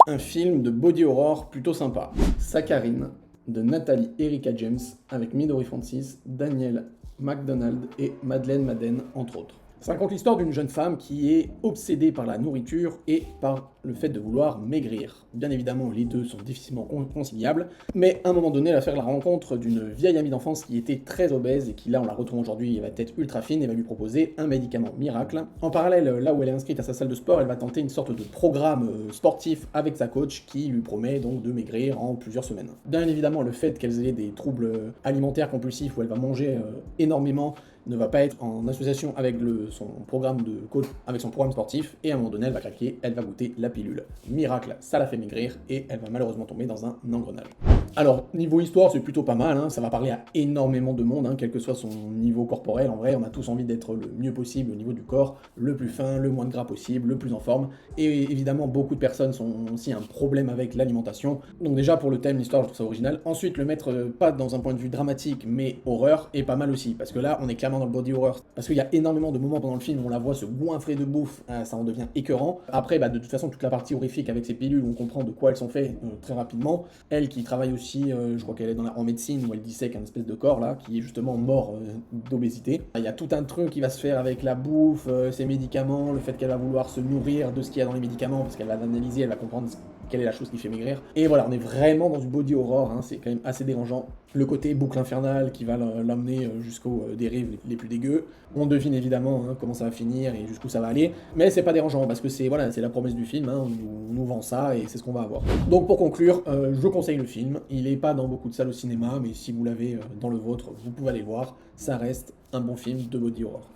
un film de body horror plutôt sympa. Saccharine, de Nathalie Erika James, avec Midori Francis, Daniel MacDonald et Madeleine Madden, entre autres. Ça raconte l'histoire d'une jeune femme qui est obsédée par la nourriture et par le fait de vouloir maigrir. Bien évidemment, les deux sont difficilement conciliables, mais à un moment donné, elle va faire la rencontre d'une vieille amie d'enfance qui était très obèse et qui, là, on la retrouve aujourd'hui, elle va être ultra fine et va lui proposer un médicament miracle. En parallèle, là où elle est inscrite à sa salle de sport, elle va tenter une sorte de programme sportif avec sa coach qui lui promet donc de maigrir en plusieurs semaines. Bien évidemment, le fait qu'elle ait des troubles alimentaires compulsifs où elle va manger énormément ne va pas être en association avec son programme de coach, avec son programme sportif, et à un moment donné, elle va craquer, elle va goûter la pilule. Miracle, ça la fait maigrir, et elle va malheureusement tomber dans un engrenage. Alors, niveau histoire, c'est plutôt pas mal, hein, ça va parler à énormément de monde, hein, quel que soit son niveau corporel. En vrai, on a tous envie d'être le mieux possible au niveau du corps, le plus fin, le moins de gras possible, le plus en forme, et évidemment, beaucoup de personnes ont aussi un problème avec l'alimentation. Donc déjà, pour le thème, l'histoire, je trouve ça original. Ensuite, le mettre pas dans un point de vue dramatique, mais horreur, est pas mal aussi, parce que là, on est clairement dans le body horror, parce qu'il y a énormément de moments pendant le film où on la voit se goinfrer de bouffe, ça en devient écœurant. Après, de toute façon, toute la partie horrifique avec ces pilules, on comprend de quoi elles sont faites très rapidement. Elle qui travaille aussi, je crois qu'elle est en médecine, où elle dissèque un espèce de corps là, qui est justement mort d'obésité. Il y a tout un truc qui va se faire avec la bouffe, ses médicaments, le fait qu'elle va vouloir se nourrir de ce qu'il y a dans les médicaments, parce qu'elle va analyser, elle va comprendre quelle est la chose qui fait maigrir. Et voilà, on est vraiment dans du body horror, hein, c'est quand même assez dérangeant. Le côté boucle infernale qui va l'amener jusqu'aux dérives les plus dégueux. On devine évidemment comment ça va finir et jusqu'où ça va aller, mais c'est pas dérangeant parce que c'est la promesse du film, hein, on nous vend ça et c'est ce qu'on va avoir. Donc pour conclure, je conseille le film. Il est pas dans beaucoup de salles au cinéma, mais si vous l'avez dans le vôtre, vous pouvez aller le voir. Ça reste un bon film de body horror.